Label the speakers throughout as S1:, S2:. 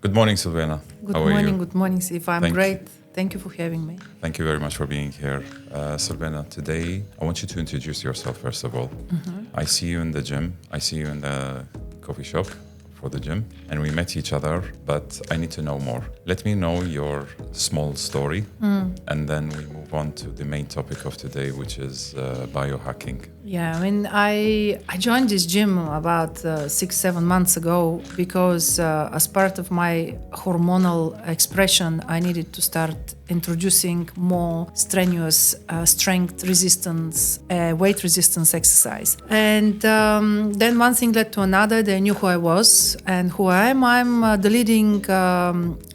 S1: Good morning, Silvena. How are you?
S2: Good morning, Steve. I'm great. Thank you for having me.
S1: Thank you very much for being here. Silvena, today I want you to introduce yourself first of all. I see you in the gym. I see you in the coffee shop for the gym, and we met each other, but I need to know more. Let me know your small story, and then we move on to the main topic of today, which is biohacking.
S2: Yeah, I joined this gym about 6-7 months ago because as part of my hormonal expression, I needed to start introducing more strenuous strength resistance, weight resistance exercise. And then one thing led to another. They knew who I was and who I am. I'm the leading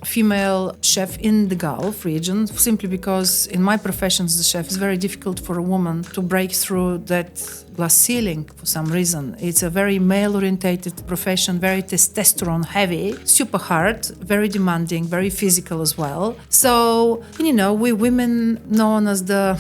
S2: female chef in the Gulf region, simply because in my profession as a chef, it's very difficult for a woman to break through that glass ceiling for some reason. It's a very male-orientated profession, very testosterone heavy, super hard, very demanding, very physical as well. So, we women known as the,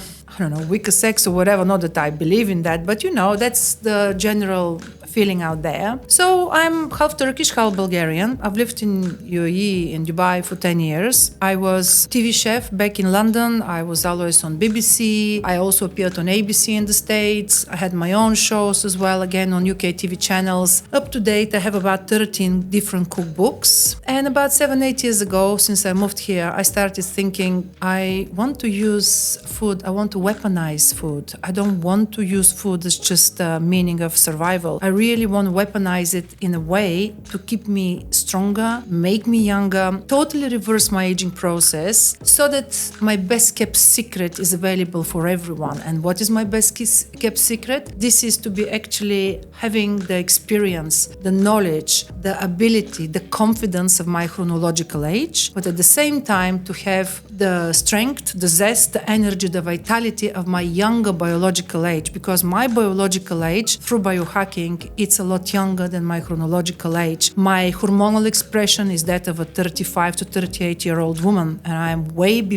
S2: weaker sex or whatever, not that I believe in that, but that's the general feeling out there. So I'm half Turkish, half Bulgarian. I've lived in UAE, in Dubai for 10 years. I was TV chef back in London. I was always on BBC. I also appeared on ABC in the States. I had my own shows as well, again on UK TV channels. Up to date, I have about 13 different cookbooks. And about 7-8 years ago, since I moved here, I started thinking, I want to use food. I want to weaponize food. I don't want to use food as just a meaning of survival. I really want to weaponize it in a way to keep me stronger, make me younger, totally reverse my aging process so that my best kept secret is available for everyone. And what is my best kept secret? This is to be actually having the experience, the knowledge, the ability, the confidence of my chronological age, but at the same time to have the strength, the zest, the energy, the vitality of my younger biological age, because my biological age through biohacking, it's a lot younger than my chronological age. My hormonal expression is that of a 35 to 38-year-old woman, and I'm way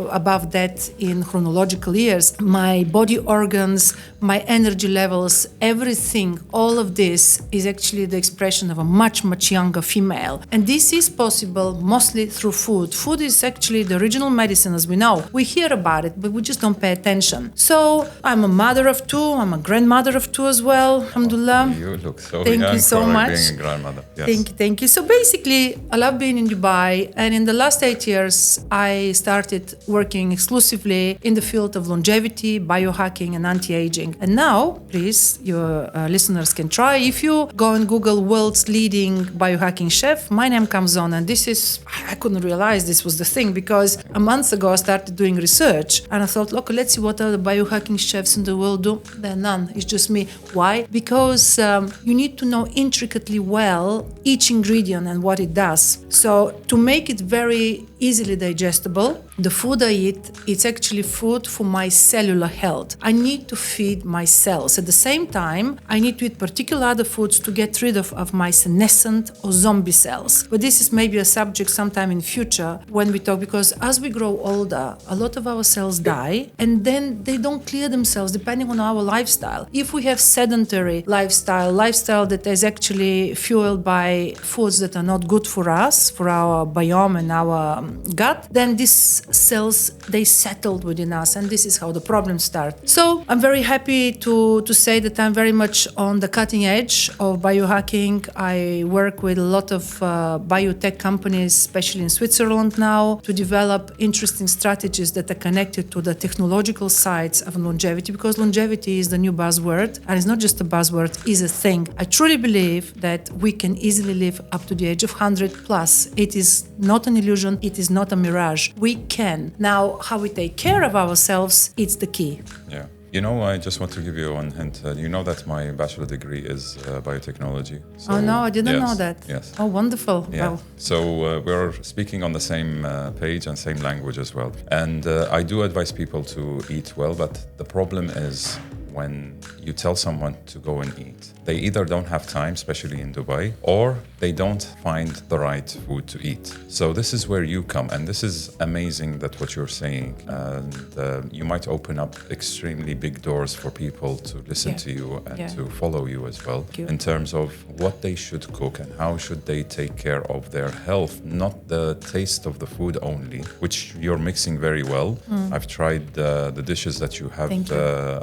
S2: above that in chronological years. My body organs, my energy levels, everything, all of this is actually the expression of a much, much younger female. And this is possible mostly through food. Food is actually the original medicine, as we know. We hear about it, but we just don't pay attention. So I'm a mother of two. I'm a grandmother of two as well, alhamdulillah.
S1: You look so
S2: Thank
S1: young
S2: you so
S1: for
S2: much.
S1: being a grandmother. Yes.
S2: Thank you. So basically, I love being in Dubai, and in the last 8 years, I started working exclusively in the field of longevity, biohacking, and anti-aging. And now, please, your listeners can try. If you go and Google world's leading biohacking chef, my name comes on, and this is, I couldn't realize this was the thing, because a month ago I started doing research, and I thought, okay, let's see what other biohacking chefs in the world do. There are none. It's just me. Why? Because you need to know intricately well each ingredient and what it does. So to make it very easily digestible, the food I eat, it's actually food for my cellular health. I need to feed my cells. At the same time, I need to eat particular other foods to get rid of my senescent or zombie cells. But this is maybe a subject sometime in future when we talk, because as we grow older, a lot of our cells die, and then they don't clear themselves depending on our lifestyle. If we have sedentary lifestyle that is actually fueled by foods that are not good for us, for our biome and our gut, then these cells, they settled within us, and this is how the problems start. So I'm very happy to say that I'm very much on the cutting edge of biohacking. I work with a lot of biotech companies, especially in Switzerland now, to develop interesting strategies that are connected to the technological sides of longevity, because longevity is the new buzzword, and it's not just a buzzword, it's a thing. I truly believe that we can easily live up to the age of 100 plus. It is not an illusion, it is not a mirage. We can. Now, how we take care of ourselves, it's the key.
S1: Yeah. I just want to give you one hint. You know that my bachelor degree is biotechnology. So,
S2: oh no, I didn't know that.
S1: Yes.
S2: Oh, wonderful.
S1: Yeah.
S2: Wow.
S1: So we're speaking on the same page and same language as well. And I do advise people to eat well, but the problem is when you tell someone to go and eat, they either don't have time, especially in Dubai, or they don't find the right food to eat. So this is where you come, and this is amazing that what you're saying, and you might open up extremely big doors for people to listen to you and to follow you as well, in terms of what they should cook and how should they take care of their health, not the taste of the food only, which you're mixing very well. I've tried the dishes that you have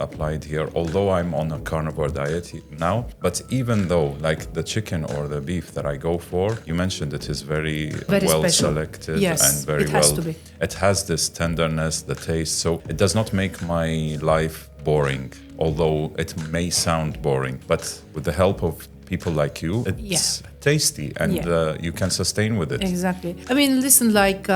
S1: applied here, although I'm on a carnivore diet now, but even though like the chicken or the beef that I go for, you mentioned it is very well special. Selected and very
S2: it
S1: well.
S2: Has to be.
S1: It has this tenderness, the taste, so it does not make my life boring, although it may sound boring, but with the help of people like you, it's tasty and you can sustain with it.
S2: Exactly. I mean, listen, like,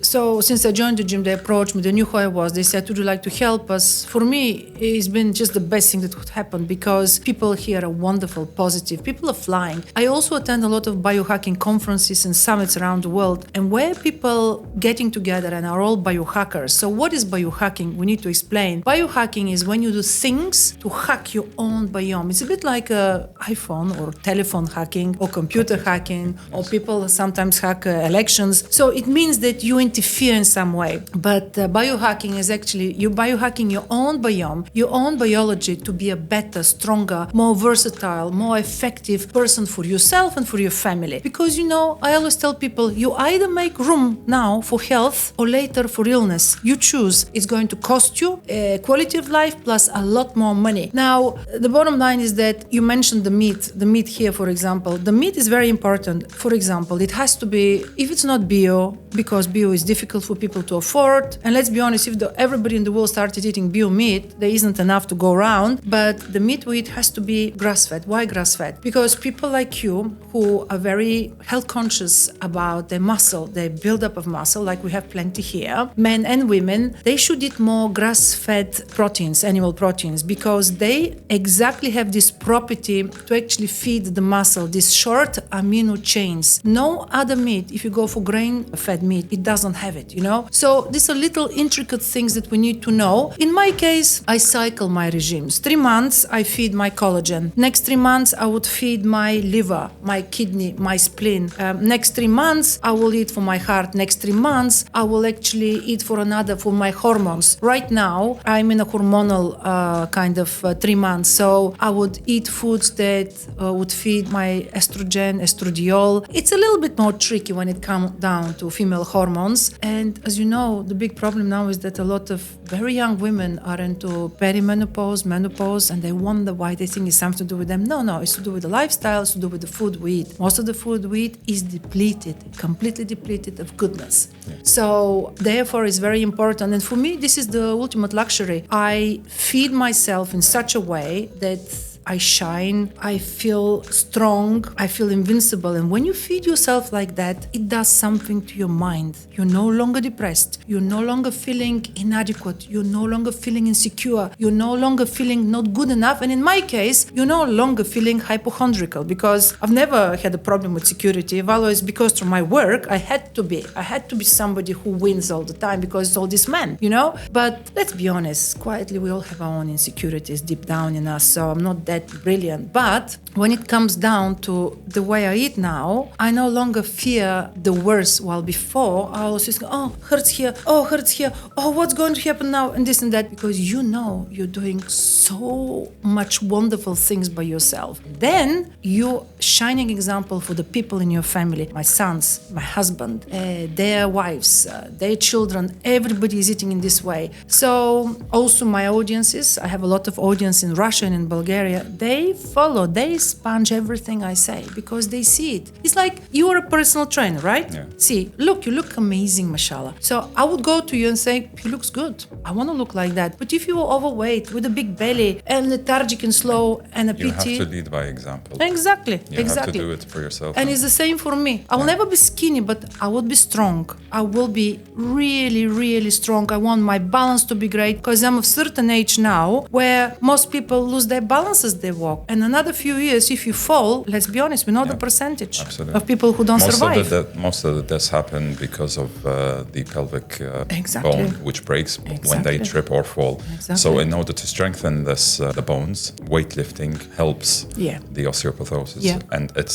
S2: so since I joined the gym, they approached me, they knew who I was, they said, would you like to help us? For me, it's been just the best thing that could happen because people here are wonderful, positive, people are flying. I also attend a lot of biohacking conferences and summits around the world, and where people getting together and are all biohackers. So what is biohacking? We need to explain. Biohacking is when you do things to hack your own biome. It's a bit like a iPhone or telephone hacking or computer hacking, or people sometimes hack elections. So it means that you interfere in some way. But biohacking is actually you biohacking your own biome, your own biology to be a better, stronger, more versatile, more effective person for yourself and for your family. Because, you know, I always tell people, you either make room now for health or later for illness. You choose. It's going to cost you quality of life plus a lot more money. Now, the bottom line is that you mentioned the meat. The meat here, for example, the meat is very important. For example, it has to be, if it's not bio, because bio is difficult for people to afford, and let's be honest, if everybody in the world started eating bio meat, there isn't enough to go around, but the meat we eat has to be grass-fed. Why grass-fed? Because people like you, who are very health conscious about their muscle, their buildup of muscle, like we have plenty here, men and women, they should eat more grass-fed proteins, animal proteins, because they exactly have this property to actually feed the muscle, these short amino chains. No other meat, if you go for grain-fed meat, it doesn't have it, you know? So these are little intricate things that we need to know. In my case, I cycle my regimes. 3 months, I feed my collagen. Next 3 months, I would feed my liver, my kidney, my spleen. Next 3 months, I will eat for my heart. Next 3 months, I will actually eat for my hormones. Right now, I'm in a hormonal kind of 3 months. So I would eat foods that would feed my estrogen, estradiol. It's a little bit more tricky when it comes down to female hormones. And as you know, the big problem now is that a lot of very young women are into perimenopause, menopause, and they wonder why they think it's something to do with them. No, it's to do with the lifestyle, it's to do with the food we eat. Most of the food we eat is depleted, completely depleted of goodness. Yeah. So therefore, it's very important. And for me, this is the ultimate luxury. I feed myself in such a way that I shine, I feel strong, I feel invincible. And when you feed yourself like that, it does something to your mind. You're no longer depressed. You're no longer feeling inadequate. You're no longer feeling insecure. You're no longer feeling not good enough. And in my case, you're no longer feeling hypochondriacal, because I've never had a problem with security. Always, because through my work, I had to be somebody who wins all the time, because it's all these men, you know? But let's be honest, quietly, we all have our own insecurities deep down in us. So I'm not that brilliant. But when it comes down to the way I eat now, I no longer fear the worst. While before, I was just go, hurts here, what's going to happen now, and this and that, because you know you're doing so much wonderful things by yourself. Then you're shining example for the people in your family, my sons, my husband, their wives, their children, everybody is eating in this way. So also my audiences, I have a lot of audience in Russia and in Bulgaria, they follow, they sponge everything I say because they see it. It's like you are a personal trainer, right? Yeah. See, you look amazing, mashallah. So I would go to you and say, he looks good. I want to look like that. But if you're overweight with a big belly and lethargic and slow and a
S1: you
S2: PT...
S1: You have to lead by example.
S2: Exactly.
S1: You have to do it for yourself.
S2: And it's the same for me. I will never be skinny, but I will be strong. I will be really, really strong. I want my balance to be great, because I'm of certain age now where most people lose their balances years they walk. And another few years, if you fall, let's be honest, we know the percentage
S1: Absolutely.
S2: of people who don't survive.
S1: Most of the deaths happen because of the pelvic
S2: Exactly.
S1: bone, which breaks when they trip or fall.
S2: Exactly.
S1: So in order to strengthen this, the bones, weightlifting helps the osteoporosis. And it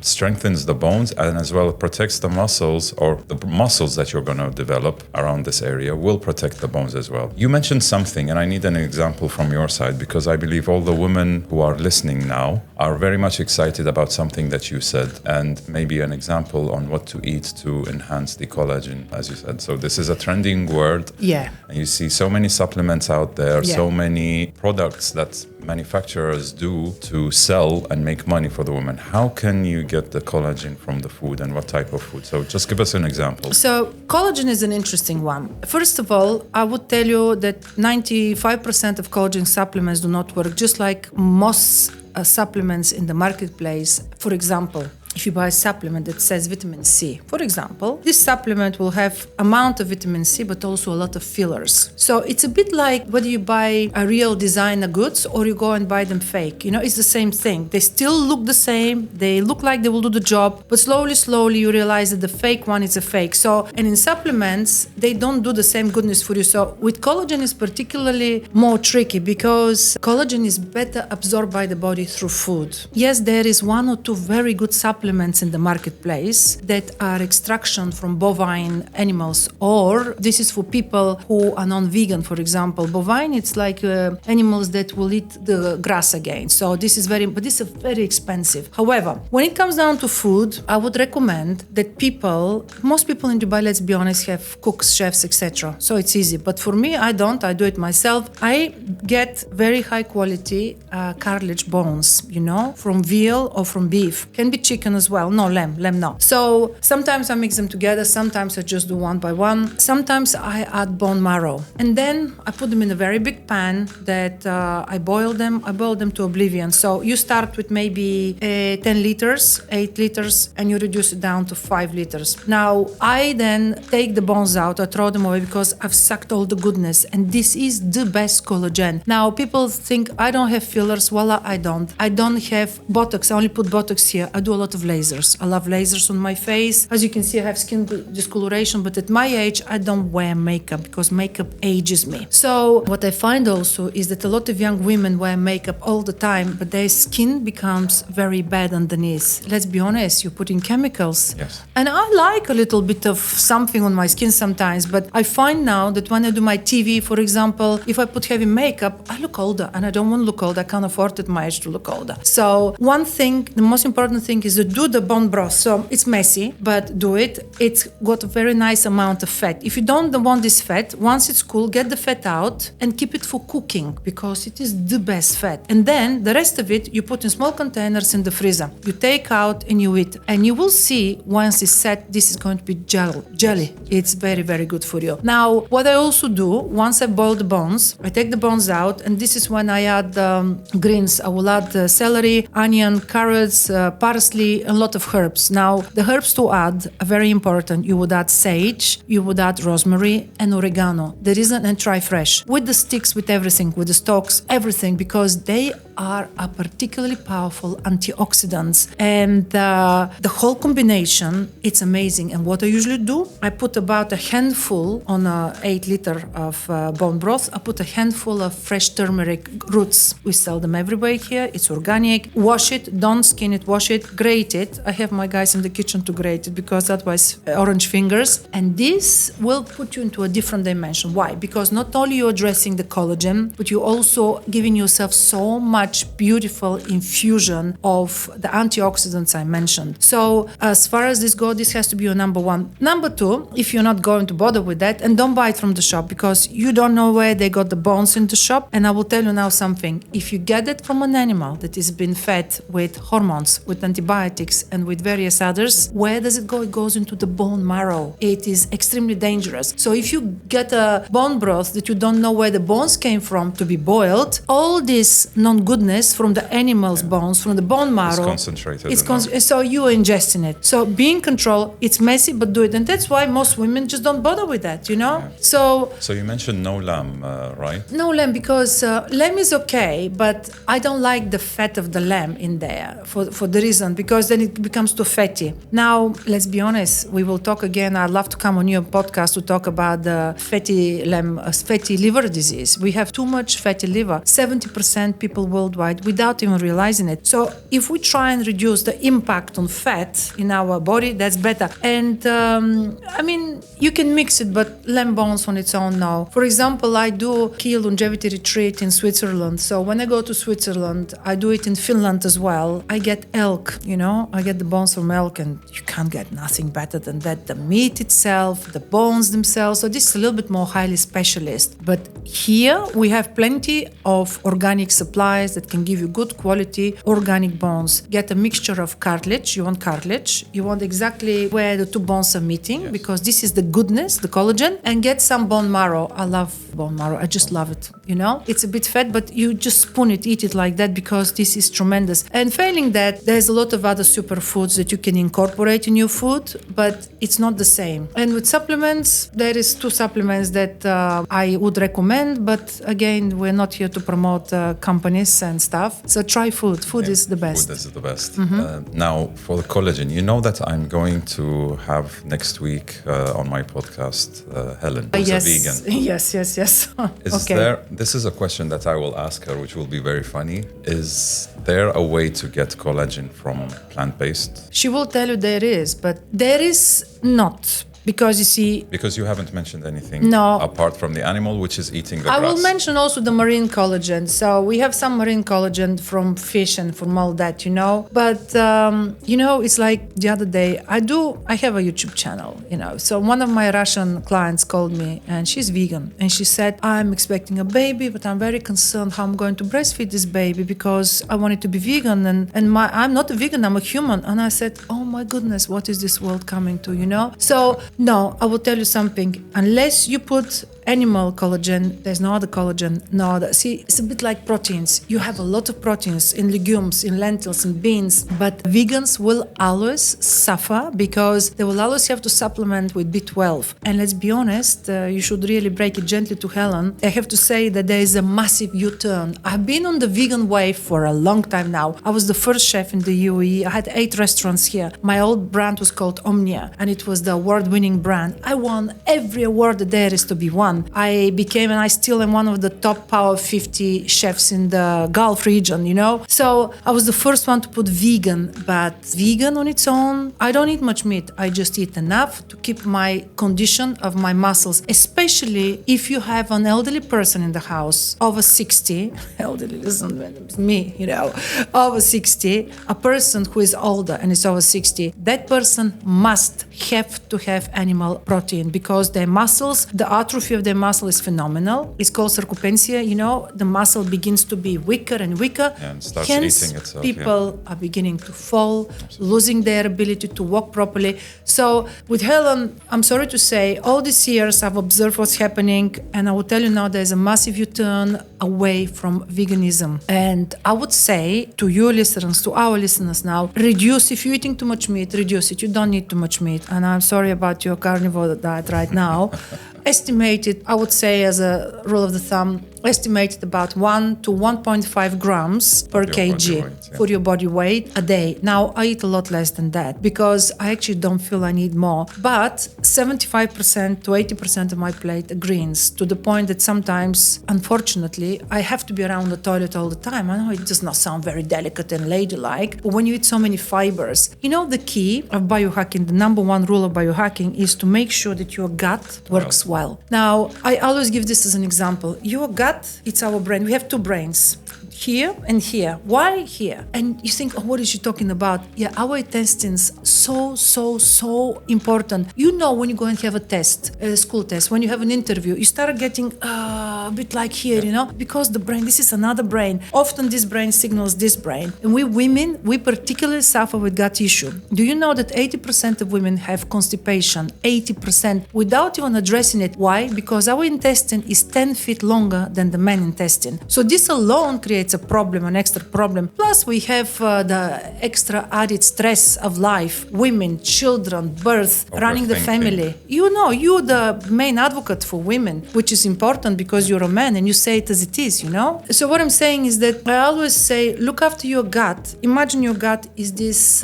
S1: strengthens the bones, and as well it protects the muscles, or the muscles that you're going to develop around this area will protect the bones as well. You mentioned something, and I need an example from your side, because I believe all the women who are listening now are very much excited about something that you said, and maybe an example on what to eat to enhance the collagen, as you said. So this is a trending word. And you see so many supplements out there, so many products that manufacturers do to sell and make money for the woman. How can you get the collagen from the food, and what type of food? So just give us an example.
S2: So collagen is an interesting one. First of all, I would tell you that 95% of collagen supplements do not work, just like most supplements in the marketplace. For example, if you buy a supplement that says vitamin C, for example, this supplement will have amount of vitamin C, but also a lot of fillers. So it's a bit like whether you buy a real designer goods or you go and buy them fake. You know, it's the same thing. They still look the same. They look like they will do the job, but slowly you realize that the fake one is a fake. So, and in supplements, they don't do the same goodness for you. So with collagen is particularly more tricky, because collagen is better absorbed by the body through food. Yes, there is one or two very good supplements in the marketplace that are extraction from bovine animals, or this is for people who are non-vegan. For example, bovine, it's like animals that will eat the grass again. So this is very expensive. However, when it comes down to food, I would recommend that most people in Dubai, let's be honest, have cooks, chefs, etc. So it's easy. But for me, I do it myself. I get very high quality cartilage bones, from veal or from beef. Can be chicken as well. No, lamb no. So sometimes I mix them together, sometimes I just do one by one. Sometimes I add bone marrow. And then I put them in a very big pan that I boil them to oblivion. So you start with maybe 10 liters, 8 liters, and you reduce it down to 5 liters. Now, I then take the bones out, I throw them away because I've sucked all the goodness. And this is the best collagen. Now, people think I don't have fillers. Voila, I don't. I don't have Botox. I only put Botox here. I do a lot of lasers. I love lasers on my face. As you can see, I have skin discoloration, but at my age, I don't wear makeup because makeup ages me. So what I find also is that a lot of young women wear makeup all the time, but their skin becomes very bad underneath. Let's be honest, you're putting chemicals.
S1: Yes.
S2: And I like a little bit of something on my skin sometimes, but I find now that when I do my TV, for example, if I put heavy makeup, I look older, and I don't want to look old. I can't afford at my age to look older. So one thing, the most important thing is to do the bone broth. So it's messy, but do it. It's got a very nice amount of fat. If you don't want this fat, once it's cool, get the fat out and keep it for cooking, because it is the best fat. And then the rest of it, you put in small containers in the freezer. You take out and you eat. And you will see once it's set, this is going to be jelly. It's very, very good for you. Now, what I also do, once I boil the bones, I take the bones out, and this is when I add greens. I will add celery, onion, carrots, parsley, a lot of herbs. Now, the herbs to add are very important. You would add sage, you would add rosemary and oregano. There is and try fresh. With the sticks, with everything, with the stalks, everything, because they are a particularly powerful antioxidants. And the whole combination, it's amazing. And what I usually do, I put about a handful on 8 liter of bone broth. I put a handful of fresh turmeric roots. We sell them everywhere here. It's organic. Wash it, don't skin it, wash it, grate it. I have my guys in the kitchen to grate it, because otherwise orange fingers. And this will put you into a different dimension. Why? Because not only you're addressing the collagen, but you're also giving yourself so much beautiful infusion of the antioxidants I mentioned. So as far as this goes, this has to be your number one. Number two, if you're not going to bother with that, and don't buy it from the shop, because you don't know where they got the bones in the shop. And I will tell you now something. If you get it from an animal that has been fed with hormones, with antibiotics, and with various others, where does it go? It goes into the bone marrow. It is extremely dangerous. So if you get a bone broth that you don't know where the bones came from to be boiled, all these non-good goodness from the animal's bones, from the bone marrow.
S1: It's concentrated.
S2: So you are ingesting it. So be in control. It's messy, but do it. And that's why most women just don't bother with that,
S1: Yeah.
S2: So
S1: you mentioned no lamb, right?
S2: no lamb, because lamb is okay, but I don't like the fat of the lamb in there for the reason, because then it becomes too fatty. Now, let's be honest, we will talk again. I'd love to come on your podcast to talk about the fatty liver disease. We have too much fatty liver, 70% people worldwide, without even realizing it. So if we try and reduce the impact on fat in our body, that's better. And you can mix it, but lamb bones on its own, no. For example, I do key longevity retreat in Switzerland. So when I go to Switzerland, I do it in Finland as well. I get elk, I get the bones from elk, and you can't get nothing better than that. The meat itself, the bones themselves. So this is a little bit more highly specialist. But here we have plenty of organic supplies that can give you good quality organic bones. Get a mixture of cartilage. You want cartilage. You want exactly where the two bones are meeting, because this is the goodness, the collagen. And get some bone marrow. I love bone marrow. I just love it. It's a bit fat, but you just spoon it, eat it like that, because this is tremendous. And failing that, there's a lot of other superfoods that you can incorporate in your food, but it's not the same. And with supplements, there is 2 supplements that I would recommend, but again, we're not here to promote companies and stuff. So try food. Food is the best.
S1: Food is the best. Now, for the collagen, you know that I'm going to have next week on my podcast Helen, who's a vegan.
S2: Yes.
S1: This is a question that I will ask her, which will be very funny. Is there a way to get collagen from plant-based?
S2: She will tell you there is, but there is not. Because you see...
S1: Because you haven't mentioned anything apart from the animal, which is eating the grass.
S2: I will mention also the marine collagen. So we have some marine collagen from fish and from all that, But, it's like the other day, I have a YouTube channel, So one of my Russian clients called me, and she's vegan. And she said, I'm expecting a baby, but I'm very concerned how I'm going to breastfeed this baby because I want it to be vegan. And I'm not a vegan, I'm a human. And I said, oh my goodness, what is this world coming to, So... No, I will tell you something. Unless you put animal collagen, there's no other collagen, no other. See, it's a bit like proteins. You have a lot of proteins in legumes, in lentils, in beans, but vegans will always suffer because they will always have to supplement with B12. And let's be honest, you should really break it gently to Helen. I have to say that there is a massive U-turn. I've been on the vegan wave for a long time now. I was the first chef in the UAE. I had 8 restaurants here. My old brand was called Omnia, and it was the award-winning brand. I won every award that there is to be won. I became, and I still am, one of the top Power 50 chefs in the Gulf region, So I was the first one to put vegan, but vegan on its own, I don't eat much meat. I just eat enough to keep my condition of my muscles, especially if you have an elderly person in the house, over 60, elderly, listen, me, over 60, a person who is older and is over 60, that person must have to have animal protein because their muscles, the atrophy of their muscle is phenomenal. It's called sarcopenia, the muscle begins to be weaker and weaker.
S1: And starts
S2: Hence,
S1: eating itself.
S2: People are beginning to fall, losing their ability to walk properly. So with Helen, I'm sorry to say, all these years I've observed what's happening, and I will tell you now there's a massive U-turn away from veganism. And I would say to your listeners, to our listeners now, reduce. If you're eating too much meat, reduce it. You don't need too much meat. And I'm sorry about your carnivore diet right now. Estimated, I would say as a rule of the thumb, estimated about 1 to 1.5 grams per kg for your body weight a day. Now, I eat a lot less than that because I actually don't feel I need more. But 75% to 80% of my plate are greens, to the point that sometimes, unfortunately, I have to be around the toilet all the time. I know it does not sound very delicate and ladylike, but when you eat so many fibers, the key of biohacking, the number one rule of biohacking is to make sure that your gut works well. Now, I always give this as an example. Your gut, it's our brain. We have 2 brains, here and here. Why here? And you think, what is she talking about? Yeah, our intestines, so important. When you go and have a test, a school test, when you have an interview, you start getting a bit like here, because the brain, this is another brain. Often this brain signals this brain. And we women, we particularly suffer with gut issue. Do you know that 80% of women have constipation? 80% without even addressing it. Why? Because our intestine is 10 feet longer than the man intestine. So this alone creates creates a problem, an extra problem. Plus, we have the extra added stress of life, women, children, birth, running the family. You know, you're the main advocate for women, which is important because you're a man and you say it as it is, you know? So what I'm saying is that I always say, look after your gut. Imagine your gut is this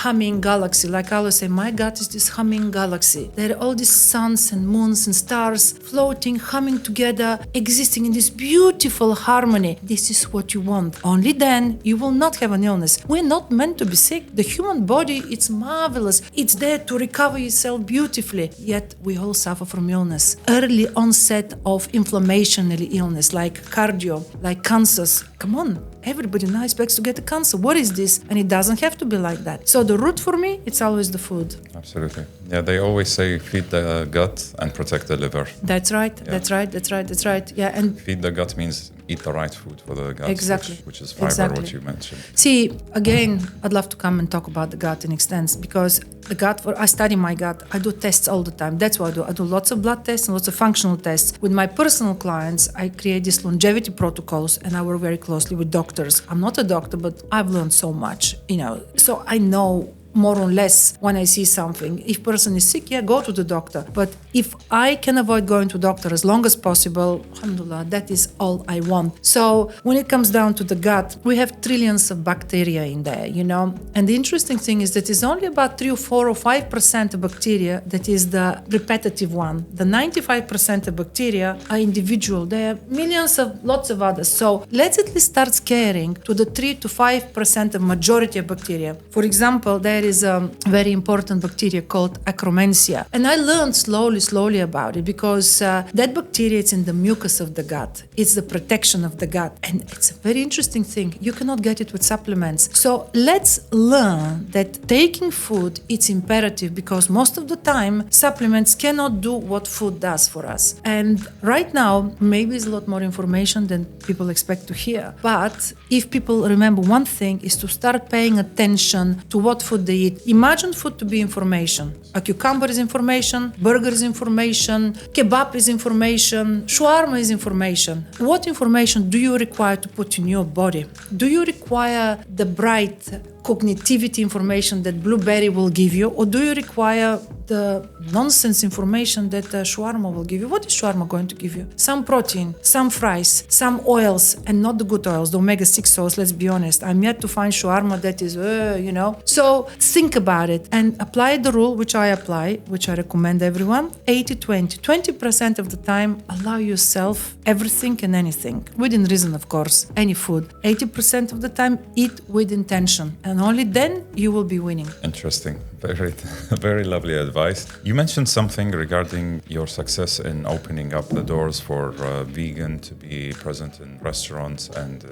S2: humming galaxy. Like I always say, my gut is this humming galaxy. There are all these suns and moons and stars floating, humming together, existing in this beautiful harmony. This is what you want. Only then you will not have an illness. We're not meant to be sick. The human body, it's marvelous. It's there to recover itself beautifully. Yet we all suffer from illness. Early onset of inflammationary illness like cardio, like cancers. Come on. Everybody now expects to get a cancer. What is this? And it doesn't have to be like that. So the root for me, it's always the food.
S1: Absolutely. Yeah, they always say feed the gut and protect the liver.
S2: That's right.
S1: Yeah.
S2: That's right. Yeah, and
S1: feed the gut means eat the right food for the gut.
S2: Exactly.
S1: Which is fiber, what you mentioned.
S2: See, again, I'd love to come and talk about the gut in extent because the gut, I study my gut. I do tests all the time. That's what I do. I do lots of blood tests and lots of functional tests. With my personal clients, I create these longevity protocols and I work very closely with doctors. I'm not a doctor, but I've learned so much, you know, so I know more or less when I see something. If person is sick, yeah, go to the doctor. But if I can avoid going to doctor as long as possible, alhamdulillah, that is all I want. So when it comes down to the gut, we have trillions of bacteria in there, you know. And the interesting thing is that it's only about 3 or 4 or 5% of bacteria that is the repetitive one. The 95% of bacteria are individual. There are millions of lots of others. So let's at least start caring to the 3 to 5% of majority of bacteria. For example, there is a very important bacteria called Akkermansia. And I learned slowly about it because that bacteria is in the mucus of the gut. It's the protection of the gut. And it's a very interesting thing. You cannot get it with supplements. So let's learn that taking food, it's imperative because most of the time supplements cannot do what food does for us. And right now, maybe it's a lot more information than people expect to hear. But if people remember one thing is to start paying attention to what food they eat. Imagine food to be information. A cucumber is information, burger is information, kebab is information, shawarma is information. What information do you require to put in your body? Do you require the bright cognitivity information that blueberry will give you, or do you require the nonsense information that shawarma will give you? What is shawarma going to give you? Some protein, some fries, some oils, and not the good oils, the omega-6 oils, let's be honest. I'm yet to find shawarma that is, you know. So think about it and apply the rule, which I apply, which I recommend everyone, 80-20. 20% of the time, allow yourself everything and anything, within reason, of course, any food. 80% of the time, eat with intention. And only then you will be winning.
S1: Interesting. Very lovely advice. You mentioned something regarding your success in opening up the doors for vegan to be present in restaurants, and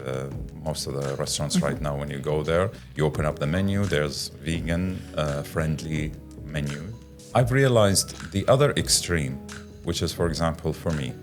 S1: most of the restaurants right now, when you go there, you open up the menu, there's vegan friendly menu. I've realized the other extreme, which is, for example, for me,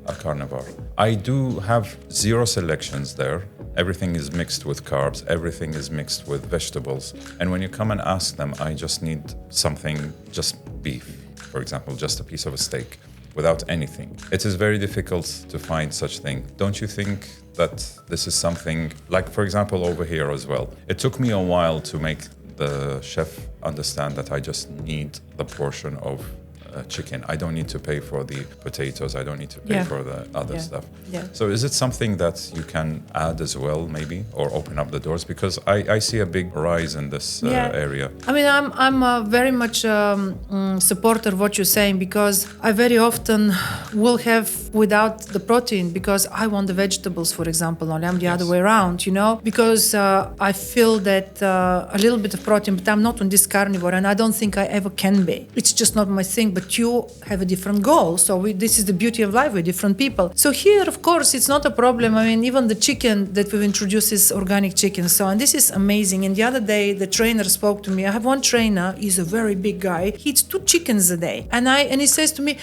S1: a carnivore. I do have zero selections there. Everything is mixed with carbs. Everything is mixed with vegetables. And when you come and ask them, I just need something, just beef, for example, just a piece of a steak, without anything. It is very difficult to find such thing. Don't you think that this is something, like, for example, over here as well? It took me a while to make the chef understand that I just need the portion of chicken. I don't need to pay for the potatoes. I don't need to pay for the other stuff.
S2: Yeah.
S1: So is it something that you can add as well, maybe, or open up the doors? Because I see a big rise in this area.
S2: I mean, I'm very much supporter of what you're saying, because I very often will have without the protein because I want the vegetables, for example, only I'm the other way around, you know, because I feel that a little bit of protein, but I'm not on this carnivore and I don't think I ever can be. It's just not my thing, but you have a different goal. So this is the beauty of life with different people. So here, of course, it's not a problem. I mean, even the chicken that we've introduced is organic chicken. So, and this is amazing. And the other day, the trainer spoke to me. I have one trainer. He's a very big guy. He eats 2 chickens a day. And he says to me,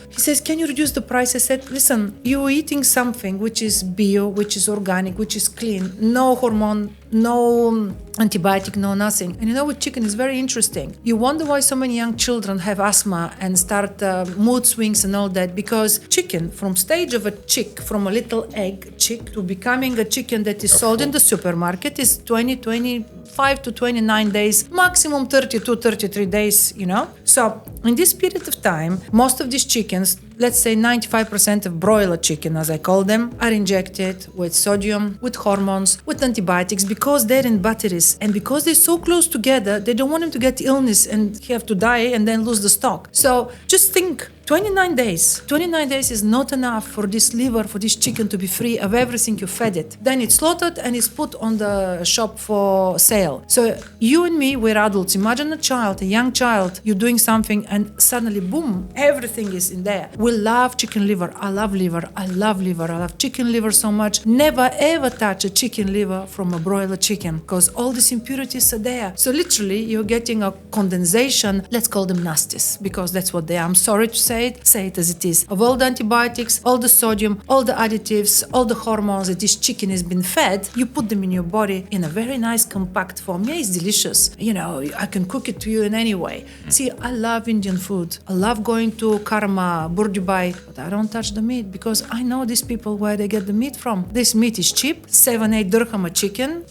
S2: he says, can you reduce the price advice. I said, listen, you're eating something which is bio, which is organic, which is clean, no hormone, no antibiotic, no nothing. And you know, with chicken is very interesting. You wonder why so many young children have asthma and start mood swings and all that, because chicken, from stage of a chick, from a little egg chick to becoming a chicken that is sold in the supermarket, is 25 to 29 days, maximum 32, 33 days, you know. So in this period of time, most of these chickens, let's say 95% of broiler chicken, as I call them, are injected with sodium, with hormones, with antibiotics, because they're in batteries. And because they're so close together, they don't want them to get illness and have to die and then lose the stock. So just think, 29 days. 29 days is not enough for this liver, for this chicken to be free of everything you fed it. Then it's slaughtered and it's put on the shop for sale. So you and me, we're adults. Imagine a child, a young child, you're doing something and suddenly, boom, everything is in there. We love chicken liver. I love liver. I love liver. I love chicken liver so much. Never ever touch a chicken liver from a broiler chicken, because all these impurities are there. So literally, you're getting a condensation. Let's call them nasties, because that's what they are. I'm sorry to say it as it is. Of all the antibiotics, all the sodium, all the additives, all the hormones that this chicken has been fed, you put them in your body in a very nice compact form. Yeah, it's delicious. You know, I can cook it to you in any way. See, I love Indian food. I love going to Karma, Burdubai, but I don't touch the meat, because I know these people where they get the meat from. This meat is cheap, 7-8 dirham a chicken.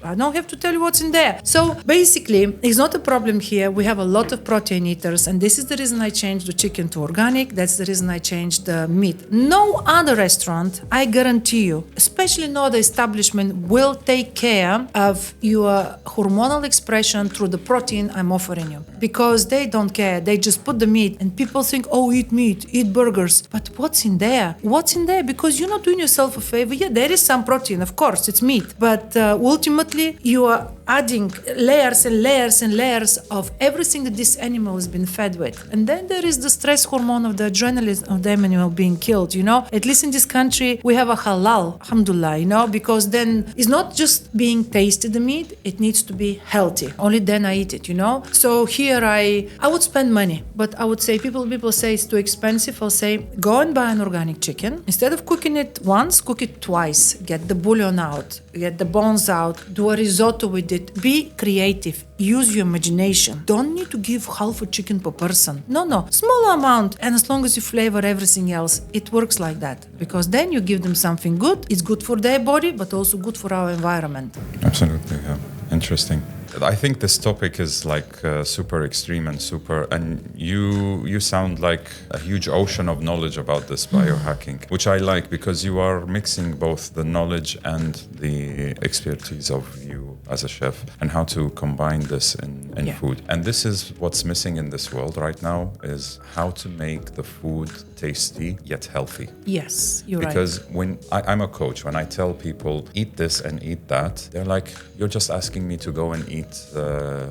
S2: I don't have to tell you what's in there. So basically, it's not a problem here. We have a lot of protein eaters, and this is the reason I changed the chicken to organic. That's the reason I changed the meat. No other restaurant, I guarantee you, especially no other establishment, will take care of your hormonal expression through the protein I'm offering you, because they don't care. They just put the meat, and people think, oh, eat meat, eat burgers. But what's in there? What's in there? Because you're not doing yourself a favor. Yeah, there is some protein, of course, it's meat. But ultimately, you are adding layers and layers and layers of everything that this animal has been fed with. And then there is the stress hormone of the adrenaline of the animal being killed, you know. At least in this country, we have a halal, alhamdulillah, you know, because then it's not just being tasted the meat, it needs to be healthy. Only then I eat it, you know. So here I would spend money, but I would say, people say it's too expensive. I'll say, go and buy an organic chicken. Instead of cooking it once, cook it twice. Get the bouillon out, get the bones out, do a risotto with it. Be creative. Use your imagination. Don't need to give half a chicken per person. No, small amount. And as long as you flavor everything else, it works like that. Because then you give them something good. It's good for their body, but also good for our environment.
S1: Absolutely, yeah. Interesting. I think this topic is like super extreme and you sound like a huge ocean of knowledge about this biohacking, which I like, because you are mixing both the knowledge and the expertise of you as a chef, and how to combine this in food. And this is what's missing in this world right now, is how to make the food tasty yet healthy.
S2: Yes, you're right.
S1: Because when I'm a coach, when I tell people eat this and eat that, they're like, you're just asking me to go and eat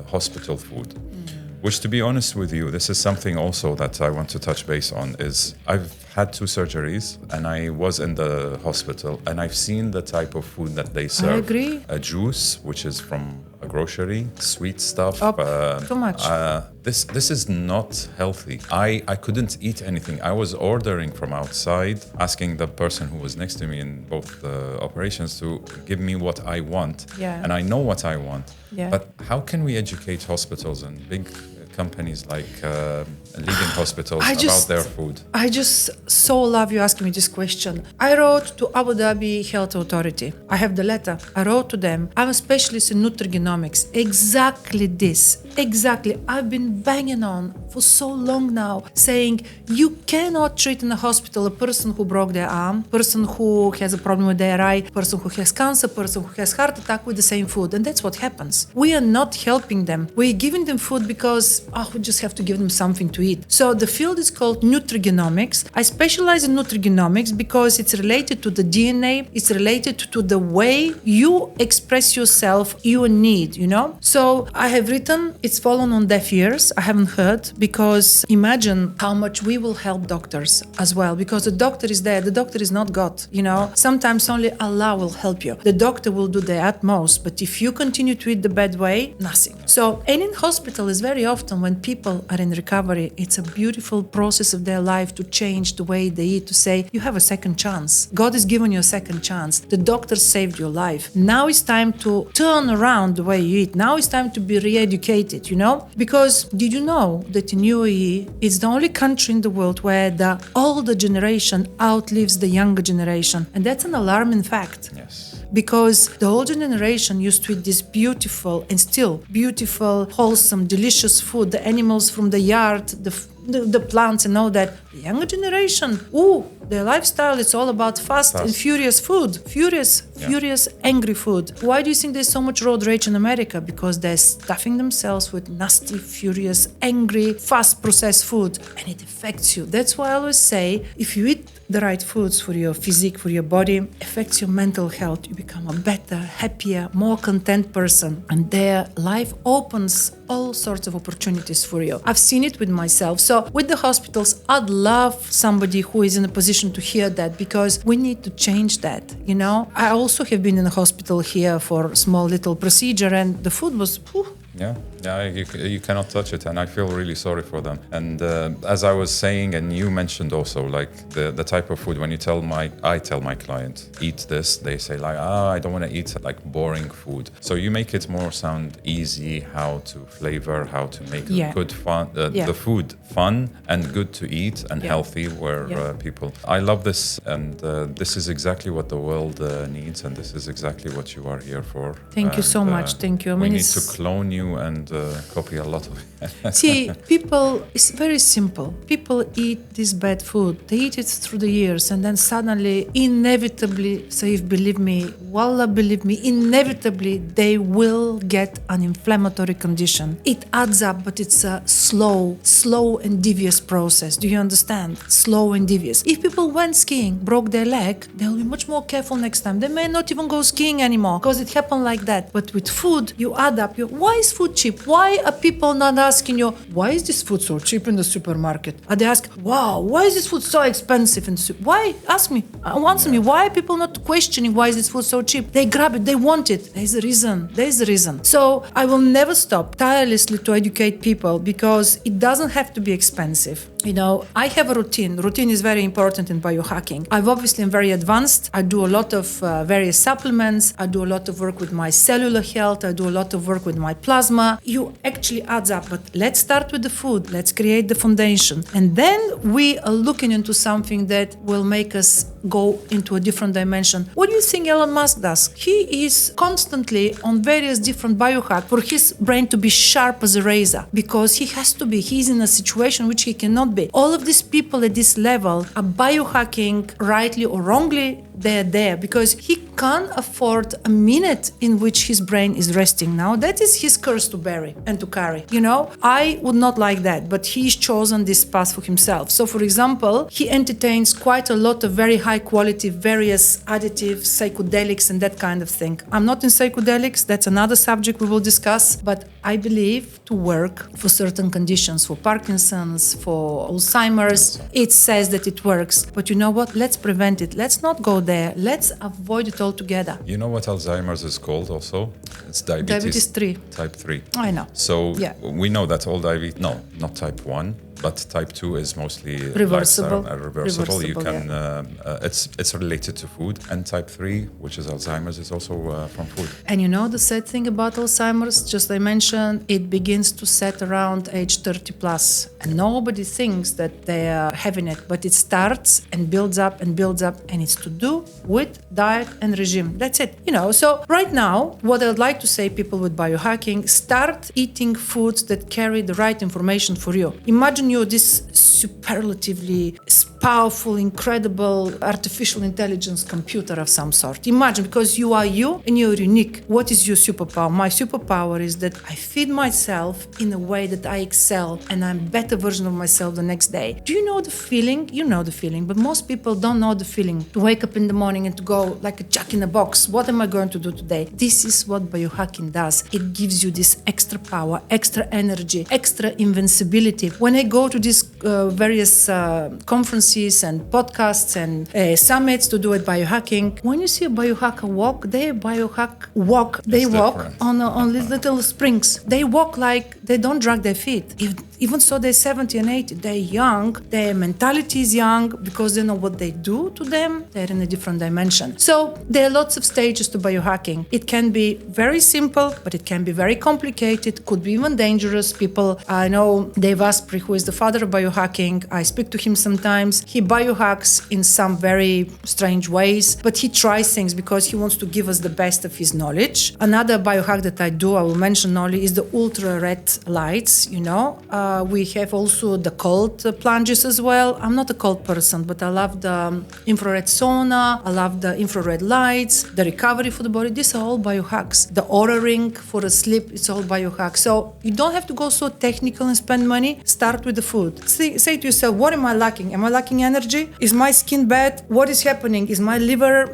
S1: hospital food. Which, to be honest with you, this is something also that I want to touch base on, is I've had 2 surgeries and I was in the hospital, and I've seen the type of food that they serve.
S2: I agree.
S1: A juice, which is from a grocery, sweet stuff.
S2: Too much.
S1: This is not healthy. I couldn't eat anything. I was ordering from outside, asking the person who was next to me in both the operations to give me what I want.
S2: Yeah.
S1: And I know what I want.
S2: Yeah.
S1: But how can we educate hospitals and big companies like leading hospitals about their food?
S2: I just so love you asking me this question. I wrote to Abu Dhabi Health Authority. I have the letter. I wrote to them. I'm a specialist in nutrigenomics. Exactly this. Exactly. I've been banging on for so long now, saying you cannot treat in a hospital a person who broke their arm, person who has a problem with their eye, person who has cancer, person who has heart attack with the same food. And that's what happens. We are not helping them. We're giving them food because we just have to give them something to eat. So the field is called nutrigenomics. I specialize in nutrigenomics because it's related to the DNA. It's related to the way you express yourself, your need, you know? So I have written it's fallen on deaf ears. I haven't heard, because imagine how much we will help doctors as well, because the doctor is there. The doctor is not God, Sometimes only Allah will help you. The doctor will do their utmost, but if you continue to eat the bad way, nothing. So, and in hospital is very often when people are in recovery, it's a beautiful process of their life to change the way they eat, to say, you have a second chance. God has given you a second chance. The doctor saved your life. Now it's time to turn around the way you eat. Now it's time to be re-educated, Because did you know that in UAE, it's the only country in the world where the older generation outlives the younger generation. And that's an alarming fact.
S1: Yes.
S2: Because the older generation used to eat this beautiful and still beautiful, wholesome, delicious food, the animals from the yard, the plants and all that. The younger generation, their lifestyle, it's all about fast and furious food. Furious, angry food. Why do you think there's so much road rage in America? Because they're stuffing themselves with nasty, furious, angry, fast processed food. And it affects you. That's why I always say, if you eat the right foods for your physique, for your body, affects your mental health. You become a better, happier, more content person. And their life opens all sorts of opportunities for you. I've seen it with myself. So with the hospitals, I'd love somebody who is in a position to hear that, because we need to change that, I also have been in a hospital here for a small little procedure, and the food was...
S1: You cannot touch it, and I feel really sorry for them. And as I was saying, and you mentioned also, like the type of food, when I tell my client, eat this, they say like, I don't want to eat like boring food. So you make it more sound easy, how to flavor, how to make good fun, the food fun and good to eat and healthy, where people. I love this, and this is exactly what the world needs, and this is exactly what you are here for.
S2: Thank you so much. Thank you.
S1: We need to clone you and copy a lot of it.
S2: See, people, it's very simple. People eat this bad food. They eat it through the years, and then suddenly, inevitably, Saif, believe me, Wallah, believe me, inevitably, they will get an inflammatory condition. It adds up, but it's a slow and devious process. Do you understand? Slow and devious. If people went skiing, broke their leg, they'll be much more careful next time. They may not even go skiing anymore, because it happened like that. But with food, you add up. Why is food cheap? Why are people not asking you, why is this food so cheap in the supermarket? Or they ask, wow, why is this food so expensive in the supermarket? Why? Ask me. Answer me. Why are people not questioning why is this food so cheap? They grab it. They want it. There's a reason. So I will never stop tirelessly to educate people, because it doesn't have to be expensive. I have a routine. Routine is very important in biohacking. I'm obviously very advanced. I do a lot of various supplements. I do a lot of work with my cellular health. I do a lot of work with my plasma. You actually adds up. But let's start with the food. Let's create the foundation. And then we are looking into something that will make us go into a different dimension. What do you think Elon Musk does? He is constantly on various different biohack for his brain to be sharp as a razor, because he has to be. He's in a situation which he cannot be. All of these people at this level are biohacking, rightly or wrongly. They're there because he can't afford a minute in which his brain is resting now. That is his curse to bear and to carry. I would not like that, but he's chosen this path for himself. So, for example, he entertains quite a lot of very high quality, various additives, psychedelics, and that kind of thing. I'm not in psychedelics. That's another subject we will discuss. But I believe to work for certain conditions, for Parkinson's, for Alzheimer's, it says that it works. But you know what? Let's prevent it. Let's not go there. Let's avoid it altogether.
S1: You know what Alzheimer's is called also? It's diabetes.
S2: Diabetes 3.
S1: Type 3.
S2: I know.
S1: So we know that all diabetes, no, not type 1, but type 2 is mostly
S2: reversible.
S1: Reversible. You can, it's related to food. And type 3, which is Alzheimer's, is also from food.
S2: And the sad thing about Alzheimer's, just I mentioned, it begins to set around age 30 plus. And nobody thinks that they are having it, but it starts and builds up, and it's to do with diet and regime. That's it. So right now, what I would like to say, people with biohacking, start eating foods that carry the right information for you. Imagine you this superlatively powerful, incredible artificial intelligence computer of some sort. Imagine, because you are you and you're unique. What is your superpower? My superpower is that I feed myself in a way that I excel and I'm a better version of myself the next day. Do you know the feeling? You know the feeling, but most people don't know the feeling. To wake up in the morning and to go like a jack in a box. What am I going to do today? This is what biohacking does. It gives you this extra power, extra energy, extra invincibility. When I go to these various conferences and podcasts and summits to do it biohacking, when you see a biohacker walk, they walk on little springs. They walk like they don't drag their feet. Even so, they're 70 and 80. They're young. Their mentality is young because they know what they do to them. They're in a different dimension. So there are lots of stages to biohacking. It can be very simple, but it can be very complicated. Could be even dangerous. People, I know Dave Asprey, who is the father of biohacking. I speak to him sometimes. He biohacks in some very strange ways, but he tries things because he wants to give us the best of his knowledge. Another biohack that I do, I will mention only, is the ultra red lights. We have also the cold plunges as well. I'm not a cold person, but I love the infrared sauna. I love the infrared lights, the recovery for the body. These are all biohacks. The Aura ring for a sleep, it's all biohacks. So you don't have to go so technical and spend money. Start with the food. Say to yourself, what am I lacking? Am I lacking energy? Is my skin bad? What is happening? Is my liver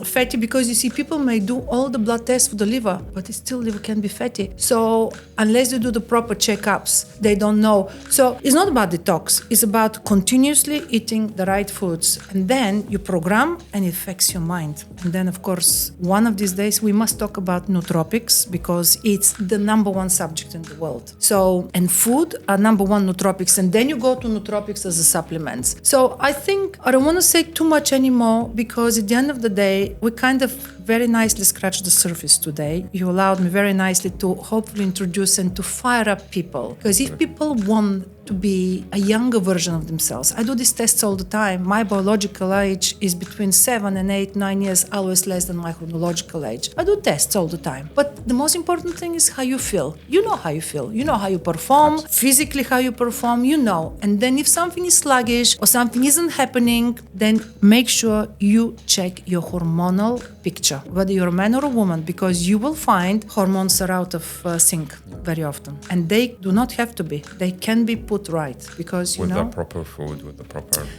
S2: fatty? Because you see, people may do all the blood tests for the liver, but it's still liver can be fatty. So unless they do the proper checkups, they don't know. So it's not about detox. It's about continuously eating the right foods. And then you program and it affects your mind. And then, of course, one of these days we must talk about nootropics because it's the number one subject in the world. So, and food are number one nootropics. And then you go to nootropics as a supplements. So I think I don't want to say too much anymore because at the end of the day, we kind of very nicely scratched the surface today. You allowed me very nicely to hopefully introduce and to fire up people. Because if people want to be a younger version of themselves, I do these tests all the time. My biological age is between 7 and 8, 9 years, always less than my chronological age. I do tests all the time. But the most important thing is how you feel. You know how you feel. You know how you perform, physically how you perform, you know. And then if something is sluggish or something isn't happening, then make sure you check your hormonal picture, whether you're a man or a woman, because you will find hormones are out of sync very often. And they do not have to be. They can be put right because,
S1: with the proper food, with the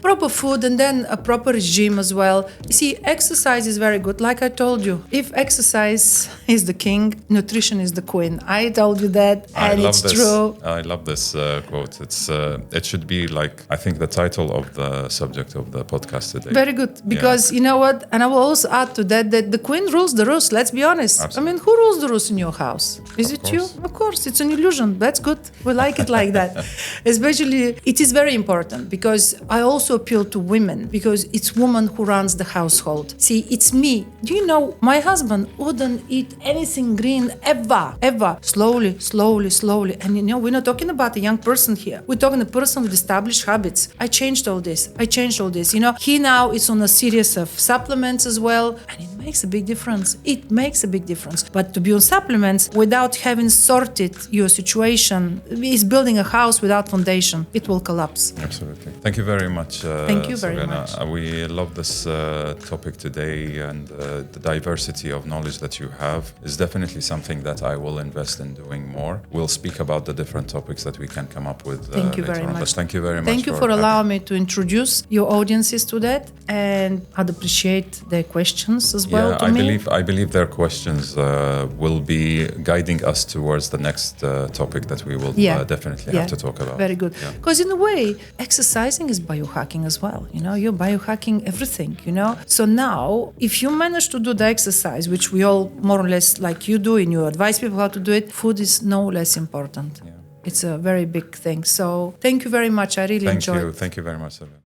S1: proper
S2: food, and then a proper regime as well. You see, exercise is very good. Like I told you, if exercise is the king, nutrition is the queen. I told you that, and it's true.
S1: I love this quote. It should be like, I think, the title of the subject of the podcast today.
S2: Very good, because you know what? And I will also add to that the queen rules the roost. Let's be honest.
S1: Absolutely.
S2: I mean, who rules the roost in your house? Is it you? Of course, it's an illusion. That's good. We like it like that. Especially, it is very important because I also appeal to women because it's woman who runs the household. See, it's me. Do you know, my husband wouldn't eat anything green ever. Slowly. And you know, we're not talking about a young person here. We're talking a person with established habits. I changed all this. You know, he now is on a series of supplements as well. And it makes a big difference. But to be on supplements without having sorted your situation is building a house without foundation. It will collapse.
S1: Absolutely. Thank you very much.
S2: Thank you very much.
S1: We love this topic today, and the diversity of knowledge that you have is definitely something that I will invest in doing more. We'll speak about the different topics that we can come up with.
S2: Thank you very much.
S1: Thank you very much.
S2: Thank you for allowing me to introduce your audiences to that, and I'd appreciate their questions as well.
S1: I believe their questions will be guiding us towards the next topic that we will definitely have to talk about.
S2: Very good. Because in a way, exercising is biohacking as well. You know, you're biohacking everything, you know. So now, if you manage to do the exercise, which we all more or less like you do, and you advise people how to do it, food is no less important. It's a very big thing. So thank you very much. I really enjoyed it.
S1: Thank you very much, Silvena.